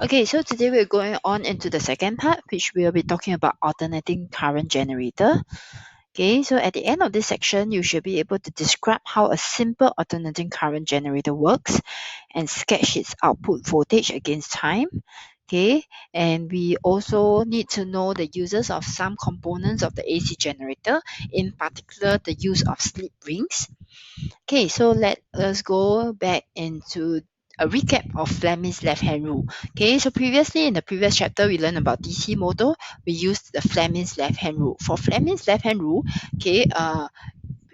Okay, so today we're going on into the second part, which we'll be talking about alternating current generator. Okay, so at the end of this section, you should be able to describe how a simple alternating current generator works and sketch its output voltage against time. Okay, and we also need to know the uses of some components of the AC generator, in particular the use of slip rings. Okay, so let us go back into a recap of Fleming's left-hand rule. Okay, so previously in the previous chapter, we learned about DC motor. We used the Fleming's left-hand rule. For Fleming's left-hand rule, okay,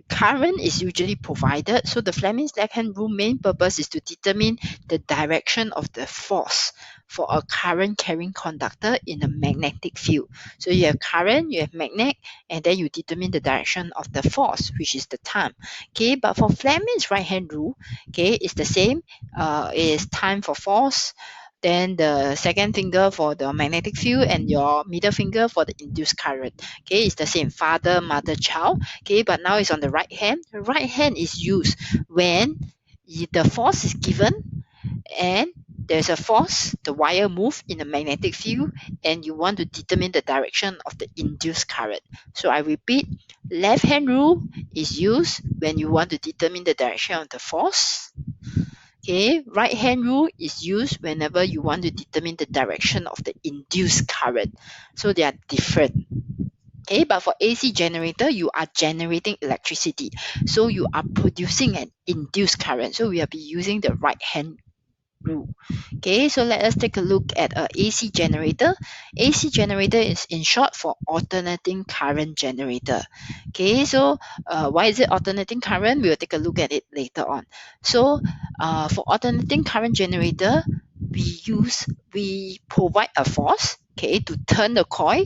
current is usually provided. So the Fleming's left-hand rule main purpose is to determine the direction of the force for a current carrying conductor in a magnetic field. So you have current, you have magnet, and then you determine the direction of the force, which is the time. Okay, but for Fleming's right-hand rule, okay, it's the same. Is time for force, then the second finger for the magnetic field, and your middle finger for the induced current. Okay, it's the same, father, mother, child. Okay, but now it's on the right hand. The right hand is used when the force is given and there's a force, the wire move in a magnetic field, and you want to determine the direction of the induced current. So I repeat, left hand rule is used when you want to determine the direction of the force. Okay, right hand rule is used whenever you want to determine the direction of the induced current. So they are different. Okay, but for AC generator, you are generating electricity. So you are producing an induced current. So we will be using the right hand rule. Okay, so let us take a look at a AC generator. AC generator is in short for alternating current generator. Okay, so why is it alternating current? We will take a look at it later on. So for alternating current generator, we provide a force, okay, to turn the coil,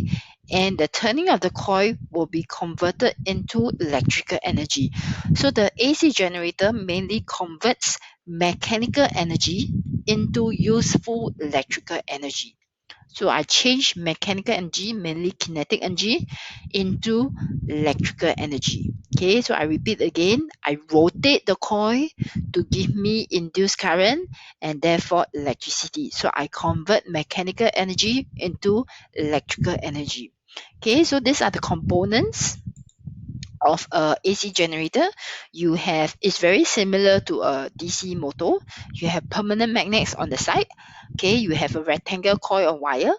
and the turning of the coil will be converted into electrical energy. So the AC generator mainly converts mechanical energy into useful electrical energy. So I change mechanical energy, mainly kinetic energy, into electrical energy. Okay, so I repeat again, I rotate the coil to give me induced current and therefore electricity. So I convert mechanical energy into electrical energy. Okay, so these are the components of a AC generator. You have, it's very similar to a DC motor. You have permanent magnets on the side. Okay, you have a rectangle coil of wire,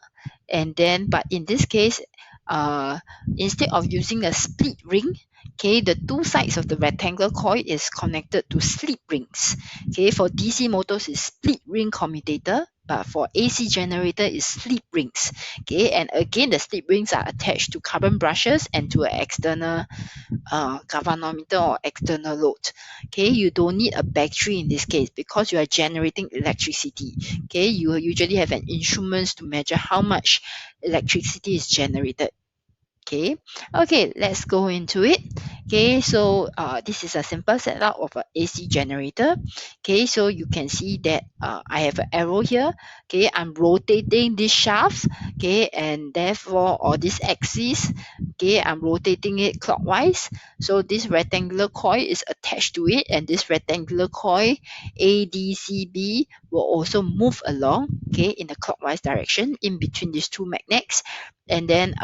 and then but in this case, uh, instead of using a split ring, okay, the two sides of the rectangular coil is connected to slip rings. Okay, for DC motors is split ring commutator, but for AC generator is slip rings. Okay, and again the slip rings are attached to carbon brushes and to an external galvanometer or external load. Okay, you don't need a battery in this case because you are generating electricity. Okay, you usually have an instruments to measure how much electricity is generated. Okay, let's go into it. Okay, so this is a simple setup of a AC generator. Okay, so you can see that I have an arrow here. Okay, I'm rotating this shaft. Okay, and therefore, or this axis, okay, I'm rotating it clockwise. So this rectangular coil is attached to it, and this rectangular coil ADCB will also move along, okay, in the clockwise direction in between these two magnets. And then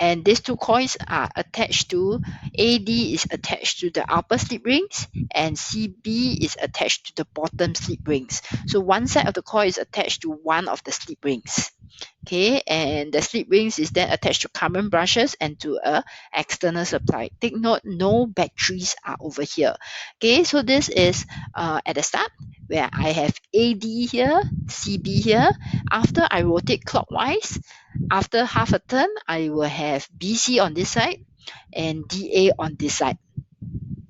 and these two coils are attached to, AD is attached to the upper slip rings and CB is attached to the bottom slip rings. So one side of the coil is attached to one of the slip rings. Okay, and the slip rings is then attached to carbon brushes and to a external supply. Take note, no batteries are over here. Okay, so this is at the start where I have AD here, CB here. After I rotate clockwise, after half a turn, I will have BC on this side and DA on this side.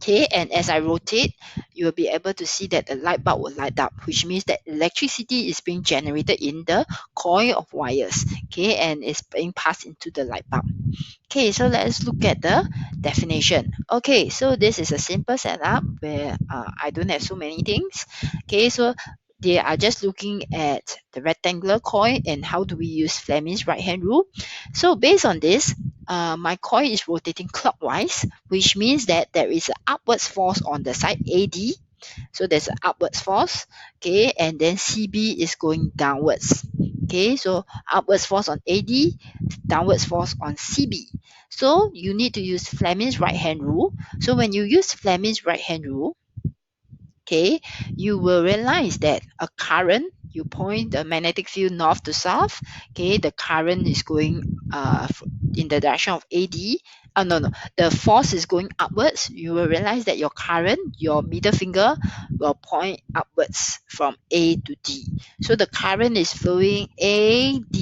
Okay, and as I rotate, you will be able to see that the light bulb will light up, which means that electricity is being generated in the coil of wires. Okay, and it's being passed into the light bulb. Okay, so let's look at the definition. Okay, so this is a simple setup where I don't have so many things. Okay, so they are just looking at the rectangular coil and how do we use Fleming's right hand rule. So based on this, my coil is rotating clockwise, which means that there is an upwards force on the side AD. So there's an upwards force, okay, and then CB is going downwards. Okay, so upwards force on AD, downwards force on CB. So you need to use Fleming's right hand rule. So when you use Fleming's right hand rule, okay, you will realize that a current, you point the magnetic field north to south, okay, the current is going in the direction of AD. No, the force is going upwards. You will realize that your current, your middle finger, will point upwards from A to D. So the current is flowing AD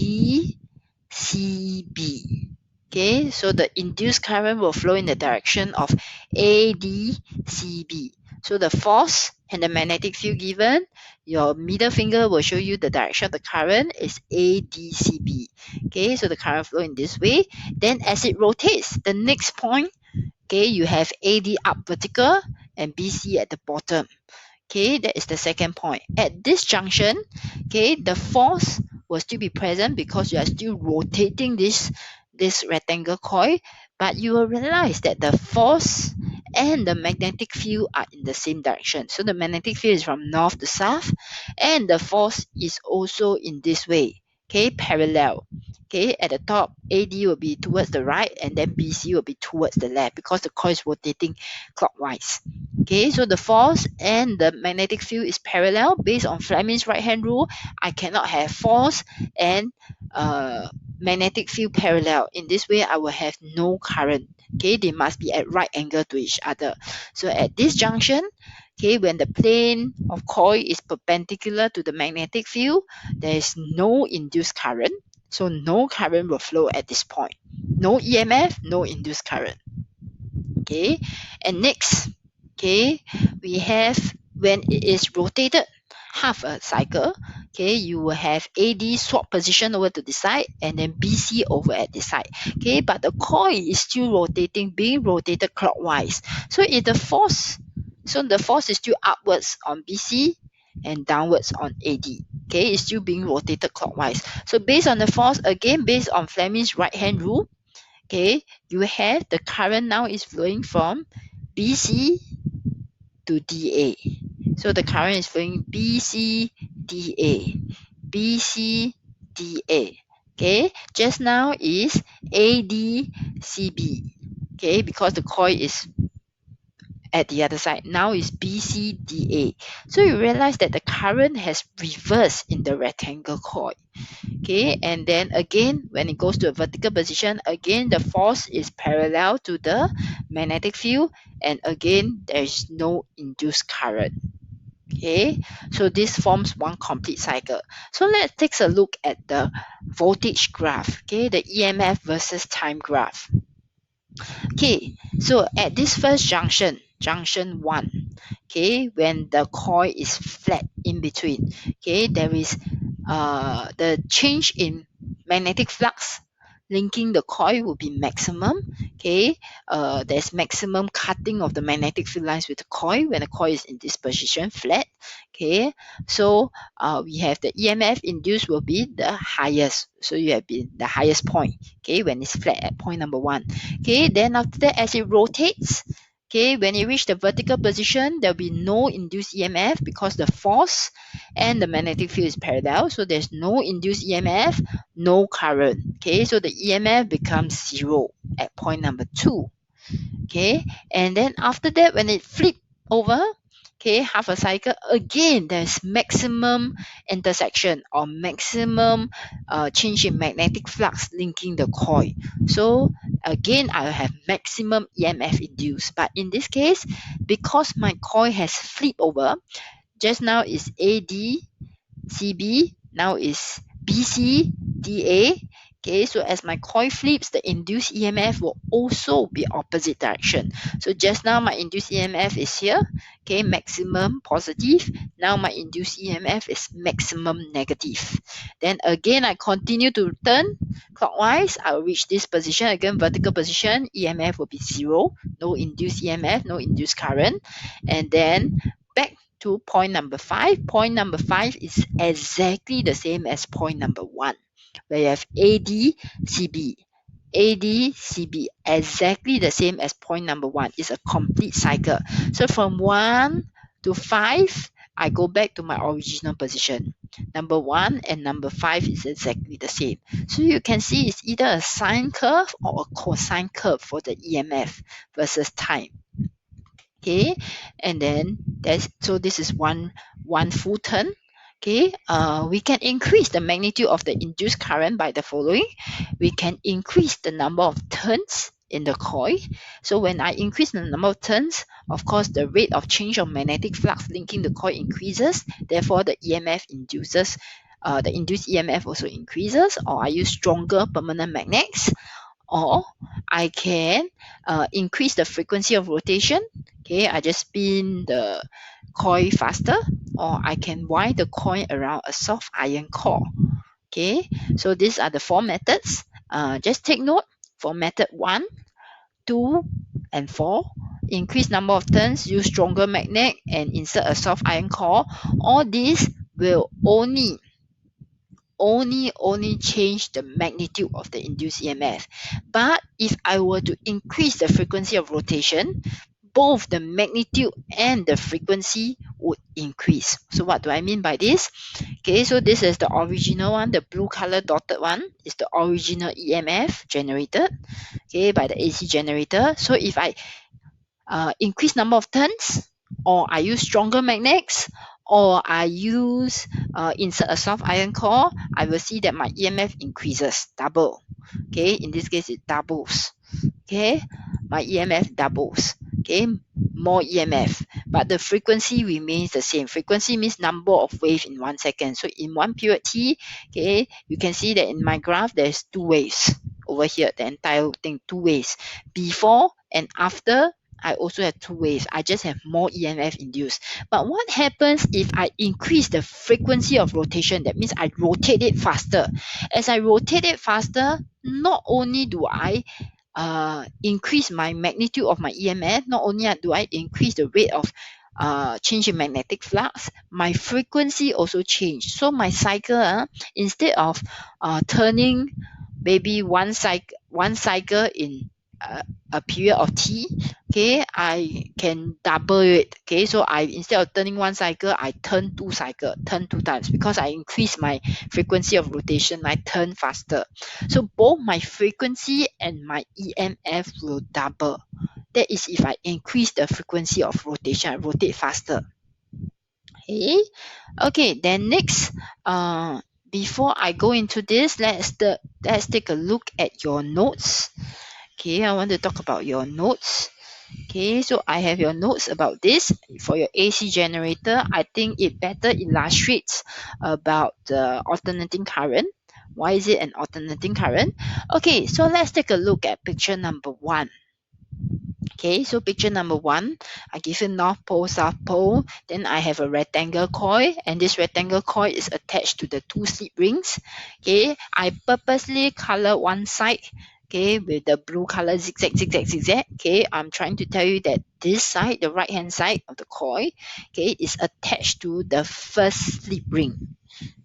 CB. Okay, so the induced current will flow in the direction of ADCB. So the force and the magnetic field given, your middle finger will show you the direction of the current is ADCB. Okay, so the current flow in this way. Then as it rotates, the next point, okay, you have AD up vertical and BC at the bottom. Okay, that is the second point. At this junction, okay, the force will still be present because you are still rotating this rectangle coil, but you will realize that the force and the magnetic field are in the same direction. So the magnetic field is from north to south, and the force is also in this way, okay, parallel. Okay, at the top, AD will be towards the right, and then BC will be towards the left because the coil is rotating clockwise. Okay, so the force and the magnetic field is parallel. Based on Fleming's right hand rule, I cannot have force and magnetic field parallel. In this way, I will have no current. Okay, they must be at right angle to each other. So at this junction, okay, when the plane of coil is perpendicular to the magnetic field, there is no induced current. So no current will flow at this point. No EMF, no induced current. Okay, and next, okay, we have when it is rotated half a cycle, okay, you will have AD swap position over to the side and then BC over at the side. Okay, but the coil is still rotating, being rotated clockwise. So if the force, so the force is still upwards on BC and downwards on AD. Okay, it's still being rotated clockwise. So based on the force, again based on Fleming's right hand rule, okay, you have the current now is flowing from BC to DA. So the current is flowing BC, DA, BC, DA. Okay, just now is AD, CB. Okay, because the coil is at the other side. Now is BC, DA. So you realize that the current has reversed in the rectangle coil. Okay, and then again when it goes to a vertical position, again the force is parallel to the magnetic field, and again there is no induced current. Okay, so this forms one complete cycle. So let's take a look at the voltage graph, okay, the EMF versus time graph. Okay, so at this first junction, junction 1, okay, when the coil is flat in between, okay, there is the change in magnetic flux linking the coil will be maximum. Okay, there's maximum cutting of the magnetic field lines with the coil when the coil is in this position flat. Okay, so we have the EMF induced will be the highest, so you have been the highest point, okay, when it's flat at point number 1. Okay, then after that as it rotates, okay, when it reach the vertical position, there will be no induced EMF because the force and the magnetic field is parallel. So there's no induced EMF, no current. Okay, so the EMF becomes 0 at point number 2. Okay, and then after that, when it flip over, okay, half a cycle, again, there's maximum intersection or maximum change in magnetic flux linking the coil. So again, I will have maximum EMF induced. But in this case, because my coil has flipped over, just now is AD, CB, now is BC, DA. Okay, so as my coil flips, the induced EMF will also be opposite direction. So just now my induced EMF is here, okay, maximum positive. Now my induced EMF is maximum negative. Then again, I continue to turn clockwise. I will reach this position, again vertical position, EMF will be 0, no induced EMF, no induced current. And then back to point number 5. Point number 5 is exactly the same as point number 1, where you have AD, CB. AD, CB, exactly the same as point number 1. It's a complete cycle. So from 1 to 5, I go back to my original position. Number 1 and number 5 is exactly the same. So you can see it's either a sine curve or a cosine curve for the EMF versus time. Okay, and then this is one full turn. Okay, we can increase the magnitude of the induced current by the following. We can increase the number of turns in the coil. So when I increase the number of turns, of course, the rate of change of magnetic flux linking the coil increases. Therefore, the induced EMF also increases. Or I use stronger permanent magnets, or I can increase the frequency of rotation. Okay, I just spin the coil faster, or I can wind the coil around a soft iron core. Okay, so these are the 4 methods. Just take note for method 1, 2, and 4. Increase number of turns, use stronger magnet, and insert a soft iron core. All these will only change the magnitude of the induced EMF. But if I were to increase the frequency of rotation, both the magnitude and the frequency would increase. So what do I mean by this? Okay, so this is the original one. The blue color dotted one is the original EMF generated, okay, by the AC generator. So if I increase number of turns, or I use stronger magnets, or I use insert a soft iron core, I will see that my EMF increases, double. Okay, in this case it doubles. Okay, my EMF doubles. Okay, more EMF, but the frequency remains the same. Frequency means number of waves in 1 second. So in one period T, okay, you can see that in my graph there's 2 waves over here, the entire thing, 2 waves. Before and after, I also have 2 waves. I just have more EMF induced. But what happens if I increase the frequency of rotation? That means I rotate it faster. As I rotate it faster, not only do I increase my magnitude of my EMF, not only do I increase the rate of change in magnetic flux, my frequency also change. So my cycle, instead of turning maybe one cycle in a period of T, okay, I can double it. Okay, so I, instead of turning 1 cycle, I turn 2 times, because I increase my frequency of rotation. I turn faster. So both my frequency and my EMF will double. That is if I increase the frequency of rotation, I rotate faster. Okay, then next, before I go into this, let's take a look at your notes. Okay, I want to talk about your notes. Okay, so I have your notes about this. For your AC generator, I think it better illustrates about the alternating current. Why is it an alternating current? Okay, so let's take a look at picture number 1. Okay, so picture number 1, I give you north pole, south pole. Then I have a rectangle coil, and this rectangle coil is attached to the 2 slip rings. Okay, I purposely color one side, okay, with the blue color zigzag. Okay, I'm trying to tell you that this side, the right hand side of the coil, okay, is attached to the first slip ring.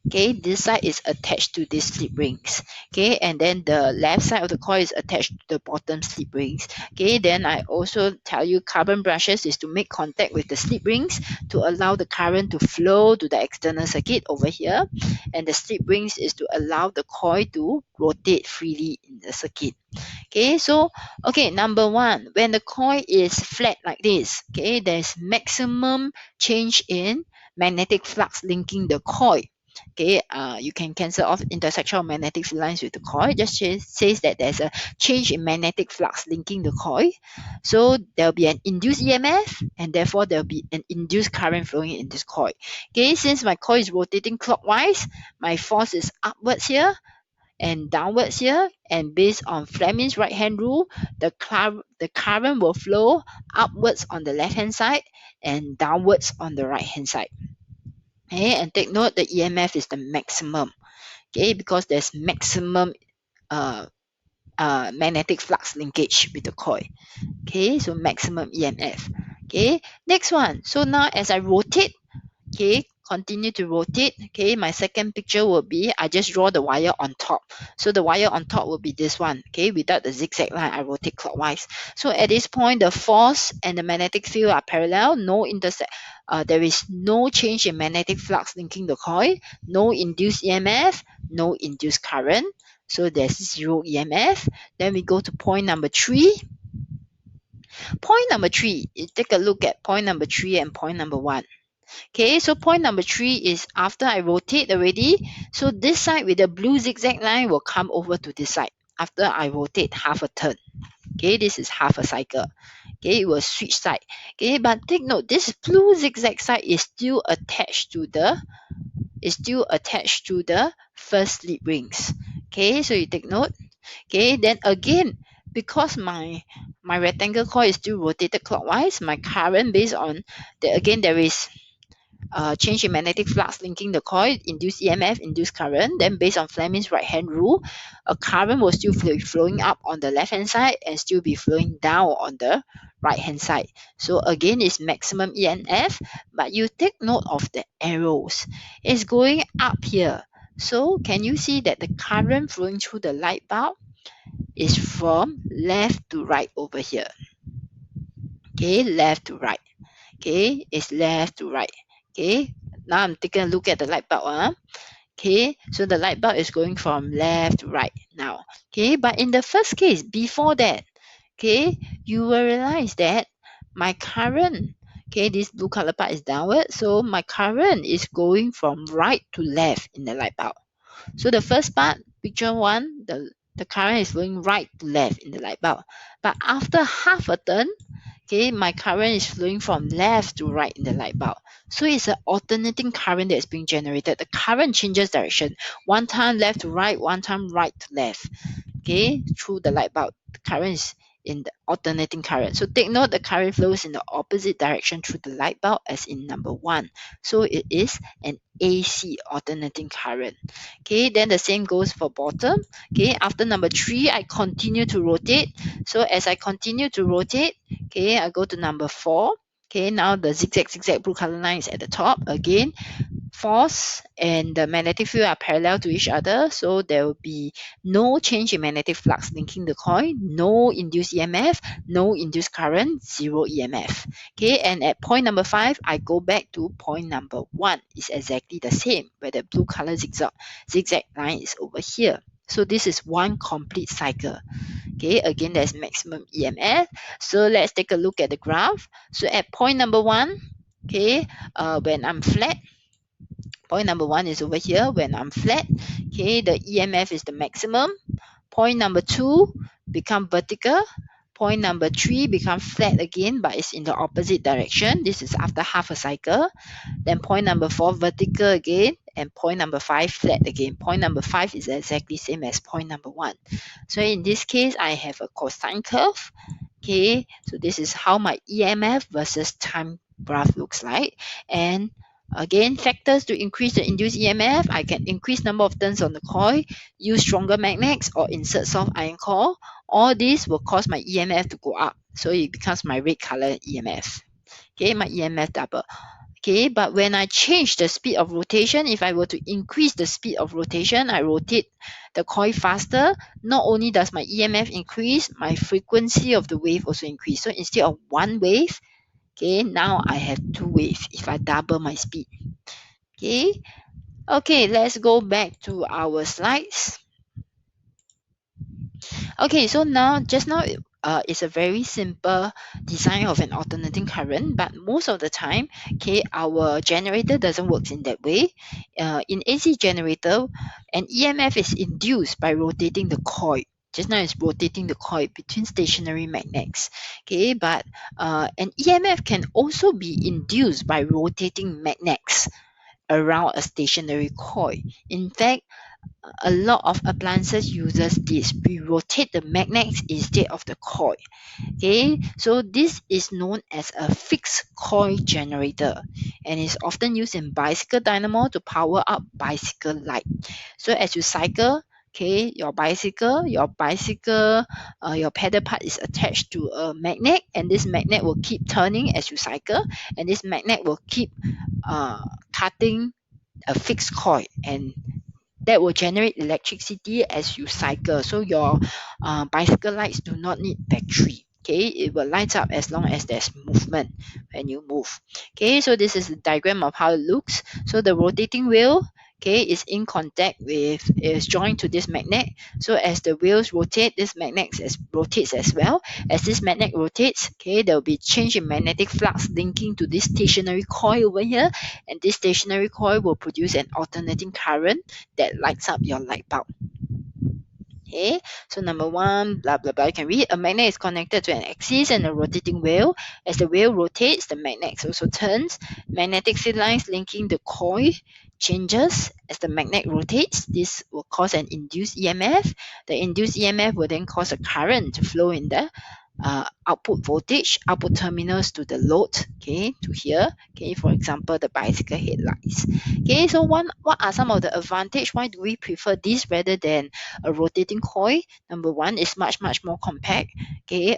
Okay, this side is attached to these slip rings. Okay, and then the left side of the coil is attached to the bottom slip rings. Okay, then I also tell you carbon brushes is to make contact with the slip rings to allow the current to flow to the external circuit over here, and the slip rings is to allow the coil to rotate freely in the circuit. Okay, so okay, number 1, when the coil is flat like this, okay, there's maximum change in magnetic flux linking the coil. Okay, you can cancel off intersection of magnetic lines with the coil. It just says that there's a change in magnetic flux linking the coil. So there'll be an induced EMF, and therefore there'll be an induced current flowing in this coil. Okay, since my coil is rotating clockwise, my force is upwards here and downwards here, and based on Fleming's right hand rule, the current will flow upwards on the left hand side and downwards on the right hand side. Okay, and take note the EMF is the maximum, okay, because there's maximum magnetic flux linkage with the coil. Okay, so maximum EMF. Okay, next one. So now as I rotate, okay, continue to rotate. Okay, my second picture will be, I just draw the wire on top. So the wire on top will be this one. Okay, without the zigzag line, I rotate clockwise. So at this point, the force and the magnetic field are parallel. No intersect. There is no change in magnetic flux linking the coil. No induced EMF. No induced current. So there's zero EMF. Then we go to point number 3. Point number 3, you take a look at point number 3 and point number 1. Okay, so point number 3 is after I rotate already. So this side with the blue zigzag line will come over to this side after I rotate half a turn. Okay, this is half a cycle. Okay, it will switch side. Okay, but take note, this blue zigzag side is still attached to the first slip rings. Okay, so you take note. Okay, then again, because my rectangle coil is still rotated clockwise, my current based on there is change in magnetic flux linking the coil, induced EMF, induced current. Then based on Fleming's right hand rule, a current will still be flowing up on the left hand side and still be flowing down on the right hand side. So again, it's maximum EMF, but you take note of the arrows. It's going up here. So can you see that the current flowing through the light bulb is from left to right over here? Okay, left to right. Okay, it's left to right. Okay, now I'm taking a look at the light bulb. Okay, so the light bulb is going from left to right now. Okay, but in the first case, before that, okay, you will realize that my current, okay, this blue color part is downward, so my current is going from right to left in the light bulb. So the first part, picture 1, the current is flowing right to left in the light bulb. But after half a turn, okay, my current is flowing from left to right in the light bulb. So it's an alternating current that is being generated. The current changes direction. One time left to right, one time right to left. Okay, through the light bulb. The current is in the alternating current. So take note, the current flows in the opposite direction through the light bulb as in number 1. So it is an AC, alternating current. Okay, then the same goes for bottom. Okay, after number 3, I continue to rotate. So as I continue to rotate, okay, I go to number 4. Okay, now the zigzag blue color line is at the top. Again, force and the magnetic field are parallel to each other, so there will be no change in magnetic flux linking the coil, no induced EMF, no induced current, zero EMF. Okay, and at point number 5, I go back to point number 1. It's exactly the same, where the blue color zigzag line is over here. So this is one complete cycle. Okay, again, there's maximum EMF. So let's take a look at the graph. So at point number 1, okay, when I'm flat, point number 1 is over here. When I'm flat, okay, the EMF is the maximum. Point number 2 become vertical. Point number 3 become flat again, but it's in the opposite direction. This is after half a cycle. Then point number 4 vertical again, and point number 5 flat again. Point number 5 is exactly same as point number 1. So in this case, I have a cosine curve. Okay, so this is how my EMF versus time graph looks like. And again, factors to increase the induced EMF, I can increase number of turns on the coil, use stronger magnets, or insert soft iron core. All this will cause my EMF to go up. So it becomes my red color EMF. Okay, my EMF double. Okay, but when I change the speed of rotation, if I were to increase the speed of rotation, I rotate the coil faster, not only does my EMF increase, my frequency of the wave also increase. So instead of one wave, okay, now I have 2 waves if I double my speed. Okay, let's go back to our slides. Okay, so just now it's a very simple design of an alternating current, but most of the time, okay, our generator doesn't work in that way. In AC generator, an EMF is induced by rotating the coil. Just now it's rotating the coil between stationary magnets. Okay, but an EMF can also be induced by rotating magnets around a stationary coil. In fact, a lot of appliances uses this. We rotate the magnets instead of the coil. Okay, so this is known as a fixed coil generator and is often used in bicycle dynamo to power up bicycle light. So as you cycle, okay, your pedal part is attached to a magnet, and this magnet will keep turning as you cycle, and this magnet will keep cutting a fixed coil, and that will generate electricity as you cycle. So your bicycle lights do not need battery. Okay, it will light up as long as there's movement when you move. Okay, so this is the diagram of how it looks. So the rotating wheel, okay, is joined to this magnet. So as the wheels rotate, this magnet rotates as well. As this magnet rotates, okay, there will be change in magnetic flux linking to this stationary coil over here, and this stationary coil will produce an alternating current that lights up your light bulb. Okay, so number one, blah blah blah. You can read, a magnet is connected to an axis and a rotating wheel. As the wheel rotates, the magnet also turns. Magnetic field lines linking the coil changes as the magnet rotates. This will cause an induced EMF. The induced EMF will then cause a current to flow in the output voltage, output terminals to the load, okay, to here, okay, for example, the bicycle headlights. Okay, so what are some of the advantage? Why do we prefer this rather than a rotating coil? Number one, is much more compact. Okay,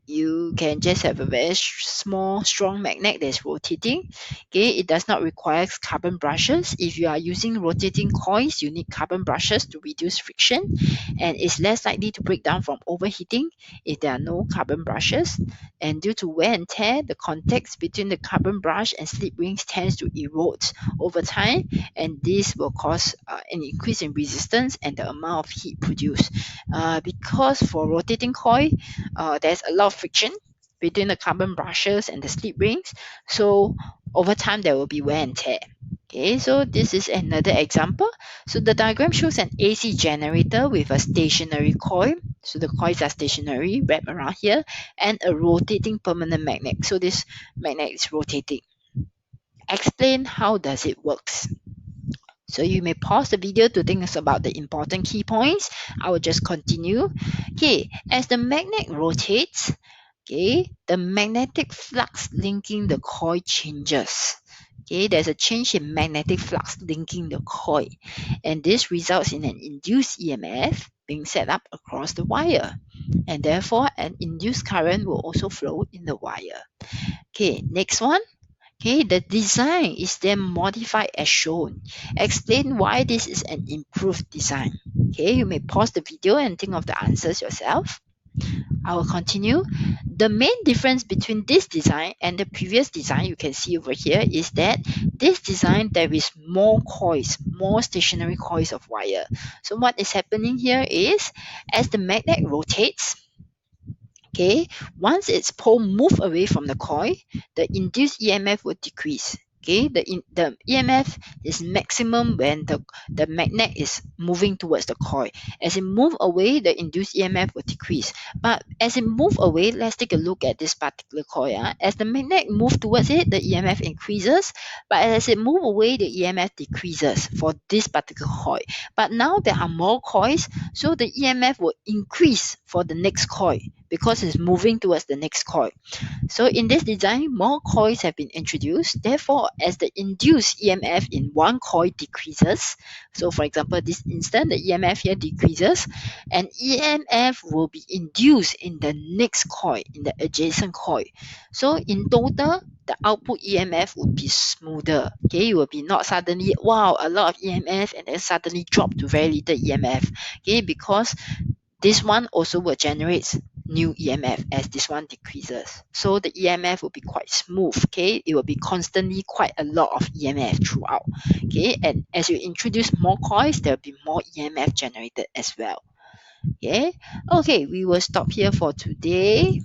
you can just have a very small strong magnet that's rotating. Okay, it does not require carbon brushes. If you are using rotating coils, you need carbon brushes to reduce friction, and it's less likely to break down from overheating if there are no carbon brushes. And due to wear and tear, the contacts between the carbon brush and slip rings tends to erode over time, and this will cause an increase in resistance and the amount of heat produced. Because for rotating coil, there's a lot of friction between the carbon brushes and the slip rings, so over time there will be wear and tear. Okay, so this is another example. So the diagram shows an AC generator with a stationary coil. So the coils are stationary, wrapped around here, and a rotating permanent magnet. So this magnet is rotating. Explain how does it works. So you may pause the video to think about the important key points. I will just continue. Okay, as the magnet rotates, okay, the magnetic flux linking the coil changes. Okay, there's a change in magnetic flux linking the coil, and this results in an induced EMF being set up across the wire, and therefore an induced current will also flow in the wire. Okay, next one. Okay, the design is then modified as shown. Explain why this is an improved design. Okay, you may pause the video and think of the answers yourself. I will continue. The main difference between this design and the previous design you can see over here is that this design there is more coils, more stationary coils of wire. So what is happening here is as the magnet rotates, okay, once its pole move away from the coil, the induced EMF will decrease. Okay, the EMF is maximum when the magnet is moving towards the coil. As it move away, the induced EMF will decrease. But as it move away, let's take a look at this particular coil. As the magnet move towards it, the EMF increases. But as it move away, the EMF decreases for this particular coil. But now there are more coils, so the EMF will increase for the next coil because it's moving towards the next coil. So in this design, more coils have been introduced. Therefore, as the induced EMF in one coil decreases, so for example, this instant, the EMF here decreases, and EMF will be induced in the next coil, in the adjacent coil. So in total, the output EMF will be smoother. Okay, it will be not suddenly, wow, a lot of EMF and then suddenly drop to very little EMF. Okay, because this one also will generate new EMF as this one decreases. So the EMF will be quite smooth, okay? It will be constantly quite a lot of EMF throughout, okay? And as you introduce more coils, there will be more EMF generated as well, okay? Okay, we will stop here for today.